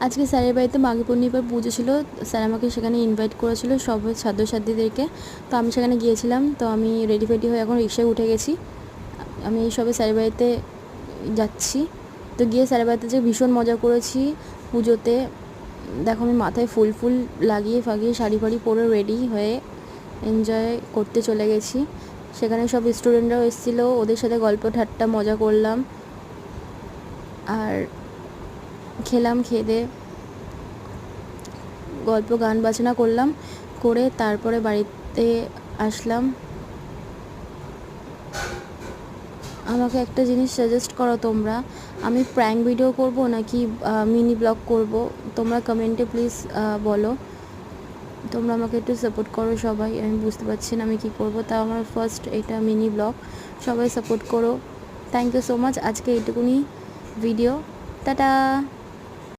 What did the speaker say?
আজকে স্যারের বাড়িতে মাঘী পূর্ণিমার পুজো ছিল। স্যার আমাকে সেখানে ইনভাইট করেছিল সব ছাত্রছাত্রীদেরকে। তো আমি সেখানে গিয়েছিলাম। তো আমি রেডি ফেডি হয়ে এখন রিক্সায় উঠে গেছি। আমি সবে স্যারের বাড়িতে যাচ্ছি। তো গিয়ে স্যারের বাড়িতে যে ভীষণ মজা করেছি পুজোতে। দেখো আমি মাথায় ফুল ফুল লাগিয়ে ফাগিয়ে শাড়ি ফাড়ি পরে রেডি হয়ে এনজয় করতে চলে গেছি। সেখানে সব স্টুডেন্টরাও এসেছিলো, ওদের সাথে গল্প ঠাট্টা মজা করলাম আর খেলাম। খেয়ে গল্প গান বাজনা করলাম, করে তারপরে বাড়িতে আসলাম। আমাকে একটা জিনিস সাজেস্ট করো তোমরা, আমি প্র্যাঙ্ক ভিডিও করব নাকি মিনি ব্লগ করব? তোমরা কমেন্টে প্লিজ বলো। তোমরা আমাকে একটু সাপোর্ট করো সবাই। আমি বুঝতে পারছি না আমি কী করবো। তাও আমার ফার্স্ট এটা মিনি ব্লগ, সবাই সাপোর্ট করো। Thank you so much. আজকে এইটুকুনি ভিডিও, টাটা।